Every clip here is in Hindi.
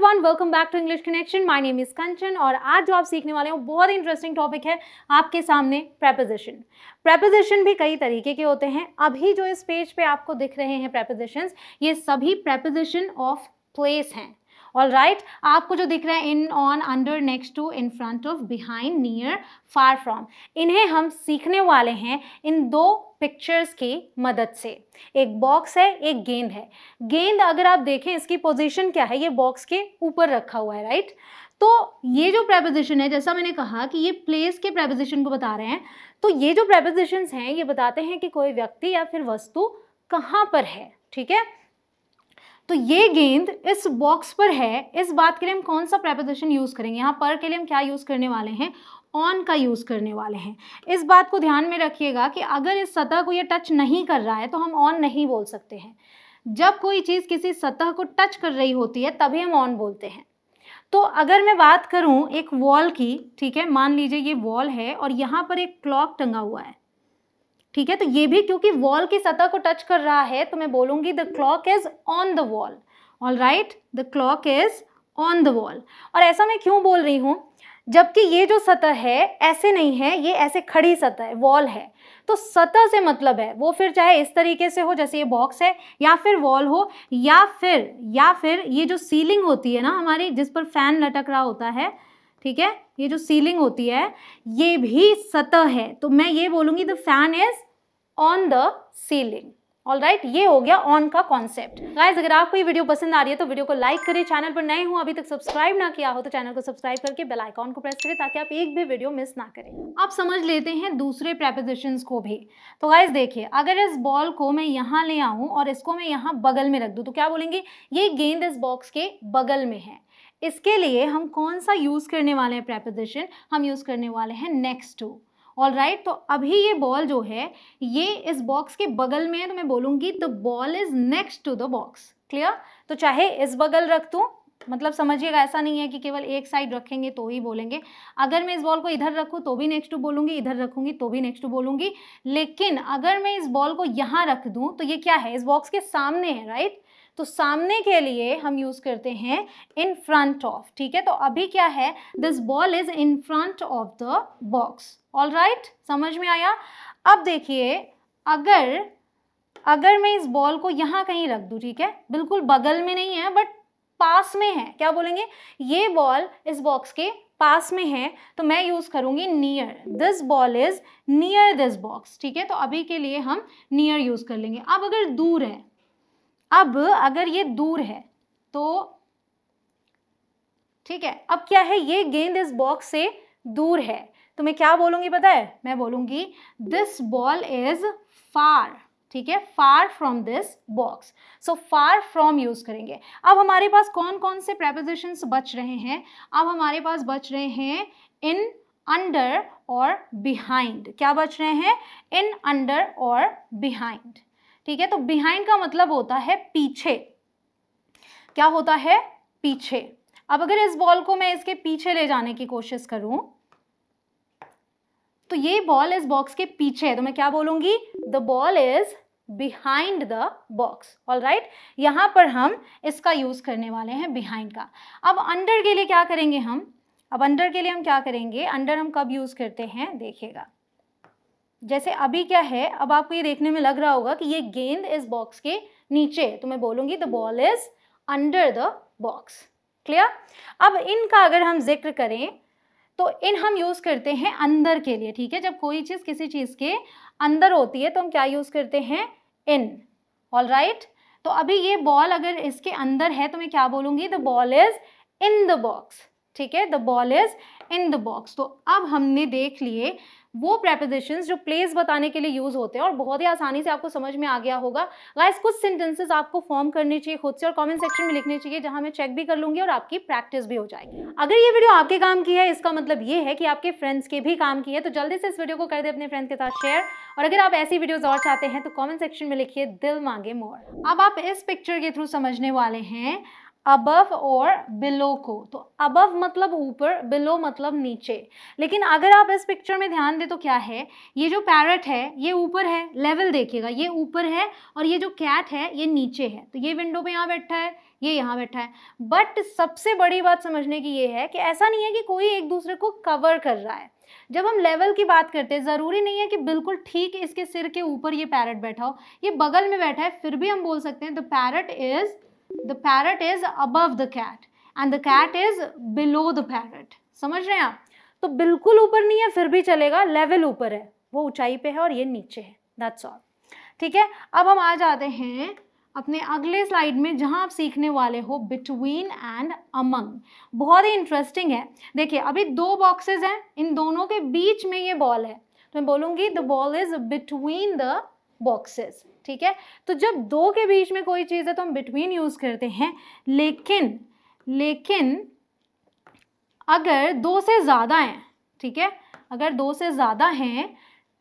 Everyone, welcome back to English connection. My name is Kanchan और आज जो आप सीखने वाले हो बहुत ही इंटरेस्टिंग टॉपिक है आपके सामने, प्रेपोजिशन। प्रेपोजिशन भी कई तरीके के होते हैं। अभी जो इस पेज पे आपको दिख रहे हैं प्रेपोजिशंस, ये सभी प्रेपोजिशन ऑफ प्लेस हैं। ऑल राइट, आपको जो दिख रहा है in, on, under, next to, in front of, behind, near, far from, इन्हें हम सीखने वाले हैं इन दो पिक्चर्स की मदद से। एक बॉक्स है, एक गेंद है। गेंद अगर आप देखें इसकी पोजीशन क्या है, ये बॉक्स के ऊपर रखा हुआ है, राइट। तो ये जो प्रेपोजिशन है, जैसा मैंने कहा कि ये प्लेस के प्रेपोजिशन को बता रहे हैं, तो ये जो प्रेपोजिशंस हैं ये बताते हैं कि कोई व्यक्ति या फिर वस्तु कहाँ पर है, ठीक है। तो ये गेंद इस बॉक्स पर है, इस बात के लिए हम कौन सा प्रेपोजिशन यूज करेंगे? यहाँ पर के लिए हम क्या यूज करने वाले हैं? ऑन का यूज करने वाले हैं। इस बात को ध्यान में रखिएगा कि अगर इस सतह को ये टच नहीं कर रहा है तो हम ऑन नहीं बोल सकते हैं। जब कोई चीज किसी सतह को टच कर रही होती है तभी हम ऑन बोलते हैं। तो अगर मैं बात करूं एक वॉल की, ठीक है, मान लीजिए ये वॉल है और यहाँ पर एक क्लॉक टंगा हुआ है, ठीक है। तो ये भी क्योंकि वॉल की सतह को टच कर रहा है तो मैं बोलूंगी the clock is on the wall. All right, the clock is on the wall. और ऐसा मैं क्यों बोल रही हूं? जबकि ये जो सतह है ऐसे नहीं है, ये ऐसे खड़ी सतह है, वॉल है। तो सतह से मतलब है वो फिर चाहे इस तरीके से हो जैसे ये बॉक्स है, या फिर वॉल हो, या फिर ये जो सीलिंग होती है ना हमारी, जिस पर फैन लटक रहा होता है, ठीक है, ये जो सीलिंग होती है ये भी सतह है। तो मैं ये बोलूंगी the fan is on the ceiling. All right, ये हो गया ऑन का कॉन्सेप्ट। गाइस, अगर आपको ये वीडियो पसंद आ रही है तो वीडियो को लाइक करें। चैनल पर नए हो, अभी तक सब्सक्राइब ना किया हो तो चैनल को सब्सक्राइब करके बेल आइकॉन को प्रेस करें ताकि आप एक भी वीडियो मिस ना करें। अब समझ लेते हैं दूसरे प्रेपोजिशंस को भी। तो गाइस देखिए, अगर इस बॉल को मैं यहाँ ले आऊँ और इसको मैं यहाँ बगल में रख दूँ तो क्या बोलेंगे? ये गेंद इस बॉक्स के बगल में है। इसके लिए हम कौन सा यूज करने वाले हैं प्रेपोजिशन? हम यूज करने वाले हैं नेक्स्ट टू। ऑल राइट, तो अभी ये बॉल जो है ये इस बॉक्स के बगल में है तो मैं बोलूंगी the ball is next to the box. Clear? तो चाहे इस बगल रख दूं, मतलब समझिएगा, ऐसा नहीं है कि केवल एक साइड रखेंगे तो ही बोलेंगे। अगर मैं इस बॉल को इधर रखूं तो भी नेक्स्ट टू बोलूंगी, इधर रखूंगी तो भी नेक्स्ट टू बोलूंगी। लेकिन अगर मैं इस बॉल को यहाँ रख दूं तो ये क्या है? इस बॉक्स के सामने है, राइट। तो सामने के लिए हम यूज करते हैं इन फ्रंट ऑफ, ठीक है। तो अभी क्या है? This ball is in front of the box. All right, समझ में आया? अब देखिए, अगर मैं इस बॉल को यहाँ कहीं रख दूं, ठीक है, बिल्कुल बगल में नहीं है बट पास में है, क्या बोलेंगे? ये बॉल इस बॉक्स के पास में है तो मैं यूज करूंगी near. This ball is near this box, ठीक है। तो अभी के लिए हम नियर यूज कर लेंगे। अब अगर दूर है, अगर ये दूर है तो ठीक है, अब क्या है? ये गेंद इस बॉक्स से दूर है तो मैं क्या बोलूंगी पता है? मैं बोलूंगी दिस बॉल इज फार, ठीक है, far from this box. So far from use करेंगे। अब हमारे पास कौन कौन से प्रेपोजिशंस बच रहे हैं? अब हमारे पास बच रहे हैं इन, अंडर और बिहाइंड। क्या बच रहे हैं? इन, अंडर और बिहाइंड, ठीक है। तो बिहाइंड का मतलब होता है पीछे। क्या होता है? पीछे। अब अगर इस बॉल को मैं इसके पीछे ले जाने की कोशिश करूं तो ये बॉल इस बॉक्स के पीछे है तो मैं क्या बोलूंगी? The ball is behind the box. All right, यहां पर हम इसका यूज करने वाले हैं बिहाइंड का। अब अंडर के लिए क्या करेंगे हम? अब अंडर के लिए हम क्या करेंगे? अंडर हम कब यूज करते हैं देखिएगा। जैसे अभी क्या है, अब आपको ये देखने में लग रहा होगा कि ये गेंद इस बॉक्स के नीचे, तो मैं बोलूंगी the ball is under the box. Clear? अब इनका अगर हम जिक्र करें तो इन हम यूज करते हैं अंदर के लिए, ठीक है। जब कोई चीज किसी चीज के अंदर होती है तो हम क्या यूज करते हैं? इन। ऑल राइट, तो अभी ये बॉल अगर इसके अंदर है तो मैं क्या बोलूंगी? The ball is in the box, ठीक है, the ball is in the box. तो अब हमने देख लिए वो प्रेपोजिशंस जो प्लेस बताने के लिए यूज होते हैं और बहुत ही आसानी से आपको समझ में आ गया होगा। गाइस, कुछ सेंटेंसेस आपको फॉर्म करने चाहिए खुद से और कमेंट सेक्शन में लिखने चाहिए, जहां मैं चेक भी कर लूंगी और आपकी प्रैक्टिस भी हो जाएगी। अगर ये वीडियो आपके काम की है इसका मतलब ये है कि आपके फ्रेंड्स के भी काम की है, तो जल्दी से इस वीडियो को कर दे अपने फ्रेंड्स के साथ शेयर। और अगर आप ऐसी वीडियोज और चाहते हैं तो कमेंट सेक्शन में लिखिए दिल मांगे मोर। अब आप इस पिक्चर के थ्रू समझने वाले हैं अबव और बिलो को। तो अबव मतलब ऊपर, बिलो मतलब नीचे। लेकिन अगर आप इस पिक्चर में ध्यान दें तो क्या है, ये जो पैरट है ये ऊपर है, लेवल देखिएगा, ये ऊपर है और ये जो कैट है ये नीचे है। तो ये विंडो पे यहाँ बैठा है, ये यहाँ बैठा है। बट सबसे बड़ी बात समझने की ये है कि ऐसा नहीं है कि कोई एक दूसरे को कवर कर रहा है। जब हम लेवल की बात करते हैं, ज़रूरी नहीं है कि बिल्कुल ठीक इसके सिर के ऊपर ये पैरट बैठा हो, ये बगल में बैठा है, फिर भी हम बोल सकते हैं the parrot is above the cat and the cat is below the parrot। समझ रहे हैं आप? तो बिल्कुल ऊपर नहीं है फिर भी चलेगा, लेवल ऊपर है, वो ऊंचाई पे है और ये नीचे है, दैट्स ऑल। ठीक है, अब हम आ जाते हैं अपने अगले स्लाइड में जहां आप सीखने वाले हो बिटवीन एंड अमंग। बहुत ही इंटरेस्टिंग है। देखिए अभी दो बॉक्सेस हैं, इन दोनों के बीच में ये बॉल है, तो मैं बोलूँगी the ball is between the boxes. ठीक है, तो जब दो के बीच में कोई चीज़ है तो हम बिटवीन यूज़ करते हैं, लेकिन अगर दो से ज़्यादा हैं, ठीक है, अगर दो से ज़्यादा हैं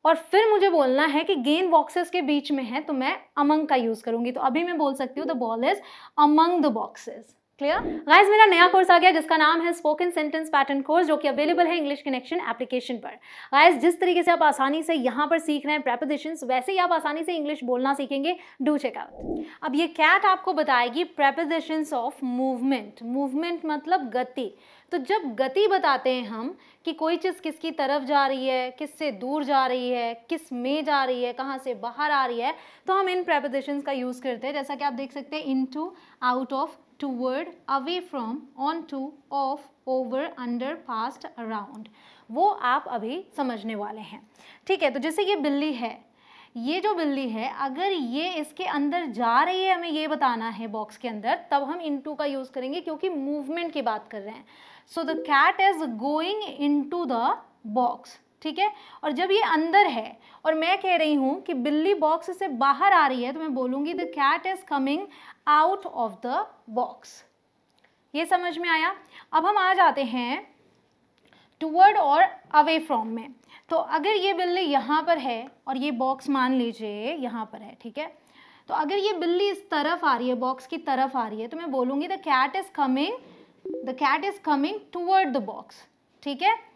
और फिर मुझे बोलना है कि गेंद बॉक्सेस के बीच में है तो मैं अमंग का यूज़ करूँगी। तो अभी मैं बोल सकती हूँ the ball is among the boxes. Clear guys? मेरा नया कोर्स आ गया जिसका नाम है स्पोकन सेंटेंस पैटर्न कोर्स, जो कि अवेलेबल है इंग्लिश कनेक्शन एप्लीकेशन पर। गाइस जिस तरीके से आप आसानी से यहाँ पर सीख रहे हैं प्रेपोजिशंस, वैसे ही आप आसानी से इंग्लिश बोलना सीखेंगे। Do check out. अब ये कैट आपको बताएगी प्रेपोजिशंस ऑफ मूवमेंट। मूवमेंट मतलब गति। तो जब गति बताते हैं हम कि कोई चीज़ किसकी तरफ जा रही है, किससे दूर जा रही है, किस में जा रही है, कहाँ से बाहर आ रही है, तो हम इन प्रेपोजिशंस का यूज़ करते हैं। जैसा कि आप देख सकते हैं, into, out of, toward, away from, onto, off, over, under, past, around, वो आप अभी समझने वाले हैं। ठीक है, तो जैसे ये बिल्ली है, ये जो बिल्ली है अगर ये इसके अंदर जा रही है, हमें ये बताना है बॉक्स के अंदर, तब हम इनटू का यूज़ करेंगे क्योंकि मूवमेंट की बात कर रहे हैं। So the cat is going into the box. ठीक है, और जब ये अंदर है और मैं कह रही हूँ कि बिल्ली बॉक्स से बाहर आ रही है, तो मैं बोलूँगी the cat is coming out of the box. ये समझ में आया? अब हम आ जाते हैं टूवर्ड और अवे फ्रॉम में। तो अगर ये बिल्ली यहाँ पर है और ये बॉक्स मान लीजिए यहाँ पर है, ठीक है, तो अगर ये बिल्ली इस तरफ आ रही है, बॉक्स की तरफ आ रही है, तो मैं बोलूँगी the cat is coming toward the box. ठीक है,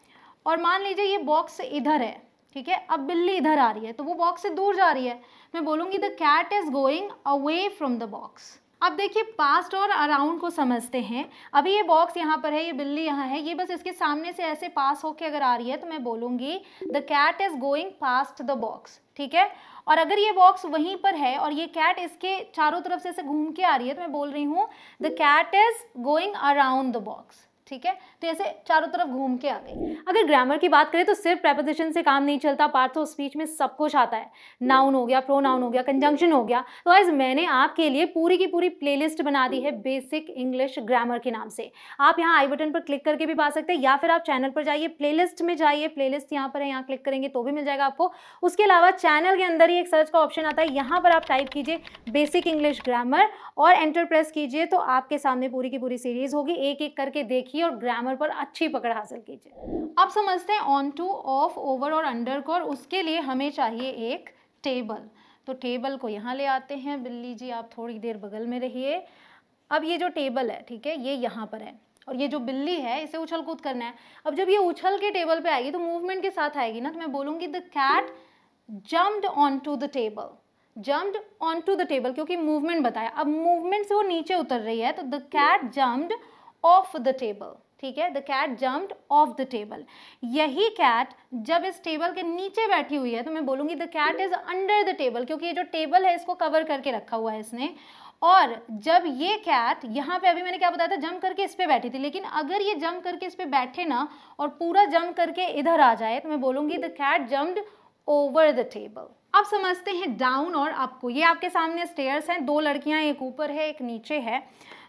और मान लीजिए ये बॉक्स इधर है, ठीक है, अब बिल्ली इधर आ रही है तो वो बॉक्स से दूर जा रही है, मैं बोलूँगी the cat is going away from the box. अब देखिए पास्ट और अराउंड को समझते हैं। अभी ये बॉक्स यहाँ पर है, ये बिल्ली यहाँ है, ये बस इसके सामने से ऐसे पास होके अगर आ रही है तो मैं बोलूँगी the cat is going past the box. ठीक है, और अगर ये बॉक्स वहीं पर है और ये कैट इसके चारों तरफ से ऐसे घूम के आ रही है तो मैं बोल रही हूँ the cat is going around the box. ठीक है, तो ऐसे चारों तरफ घूम के आ गई। अगर ग्रामर की बात करें तो सिर्फ प्रेपोजिशन से काम नहीं चलता, पार्ट्स ऑफ स्पीच में सब कुछ आता है। नाउन हो गया, प्रोनाउन हो गया, कंजंक्शन हो गया। तो गाइस मैंने आपके लिए पूरी की पूरी प्लेलिस्ट बना दी है बेसिक इंग्लिश ग्रामर के नाम से। आप यहाँ आई बटन पर क्लिक करके भी पा सकते हैं या फिर आप चैनल पर जाइए, प्लेलिस्ट में जाइए, प्लेलिस्ट यहाँ पर है, यहाँ क्लिक करेंगे तो भी मिल जाएगा आपको। उसके अलावा चैनल के अंदर ही एक सर्च का ऑप्शन आता है, यहाँ पर आप टाइप कीजिए बेसिक इंग्लिश ग्रामर और एंटर प्रेस कीजिए तो आपके सामने पूरी की पूरी सीरीज होगी। एक एक करके देखिए और ग्रामर पर अच्छी पकड़ हासिल कीजिए। अब समझते हैं ऑन टू, ऑफ, ओवर और अंडर को, और उसके लिए हमें चाहिए एक टेबल। तो टेबल को यहाँ ले आते हैं। बिल्ली जी आप थोड़ी देर बगल में रहिए। अब ये जो टेबल है, ठीक है, ये यहाँ पर है और ये जो बिल्ली है इसे उछल कूद करना है। अब जब ये उछल के टेबल पे आएगी तो मूवमेंट के साथ आएगी ना, तो मैं बोलूँगी the cat jumped on to the table. Jumped on to the table क्योंकि मूवमेंट बताया, अब मूवमेंट से वो नीचे उतर रही है तो the cat jumped off the table. ठीक है, the cat jumped off the table. यही कैट जब इस टेबल के नीचे बैठी हुई है तो मैं बोलूँगी the cat is under the table, क्योंकि ये जो टेबल है इसको कवर करके रखा हुआ है इसने। और जब ये कैट यहाँ पे, अभी मैंने क्या बताया था, जंप करके इस पे बैठी थी, लेकिन अगर ये जंप करके इस पे बैठे ना और पूरा जंप करके इधर आ जाए तो मैं बोलूँगी the cat jumped over the table. अब समझते हैं डाउन और अप को। ये आपके सामने स्टेयर्स हैं, दो लड़कियां, एक ऊपर है एक नीचे है।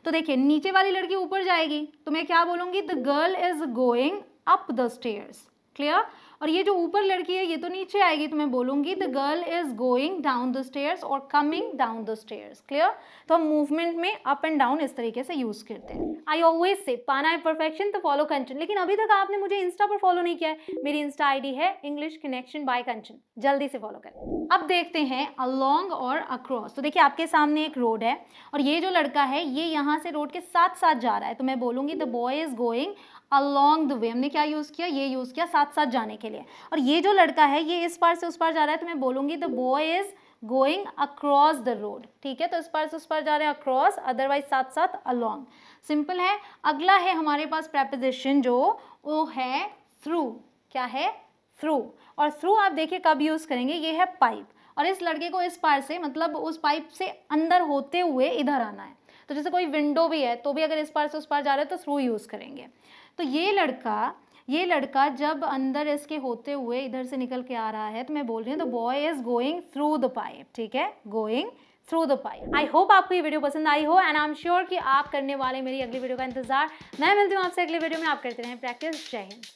तो देखिए नीचे वाली लड़की ऊपर जाएगी तो मैं क्या बोलूँगी, the girl is going up the stairs. Clear? और ये जो ऊपर लड़की है ये तो नीचे आएगी, तो मैं बोलूँगी the girl is going down the stairs और coming down the stairs. Clear? तो हम मूवमेंट में अप एंड डाउन इस तरीके से यूज़ करते हैं। आई ऑलवेज से पाना है परफेक्शन तो फॉलो कंचन। लेकिन अभी तक आपने मुझे इंस्टा पर फॉलो नहीं किया है। मेरी इंस्टा आईडी है इंग्लिश कनेक्शन बाय कंचन, जल्दी से फॉलो करें। अब देखते हैं अलोंग और अक्रॉस। तो देखिए आपके सामने एक रोड है और ये जो लड़का है ये यहाँ से रोड के साथ साथ जा रहा है, तो मैं बोलूँगी the boy is going along the way। हमने क्या यूज़ किया? ये यूज़ किया साथ साथ जाने के लिए। और ये जो लड़का है ये इस पार से उस पार जा रहा है, तो मैं बोलूँगी the boy is going across the road. ठीक है, तो इस पार से उस पार जा रहे हैं अक्रॉस, अदरवाइज साथ साथ along। सिंपल है। अगला है हमारे पास प्रेपोजिशन जो वो है थ्रू। क्या है? थ्रू। और थ्रू आप देखिए कब यूज़ करेंगे, ये है पाइप और इस लड़के को इस पार से मतलब उस पाइप से अंदर होते हुए इधर आना है। तो जैसे कोई विंडो भी है तो भी अगर इस पार से उस पार जा रहा है तो थ्रू यूज़ करेंगे। तो ये लड़का जब अंदर इसके होते हुए इधर से निकल के आ रहा है तो मैं बोल रही हूँ the boy is going through the pipe. ठीक है, going through the pipe. I hope आपको ये वीडियो पसंद आई हो एंड आई एम श्योर कि आप करने वाले मेरी अगली वीडियो का इंतजार। मैं मिलती हूँ आपसे अगली वीडियो में। आप करते रहें प्रैक्टिस। जय हिंद।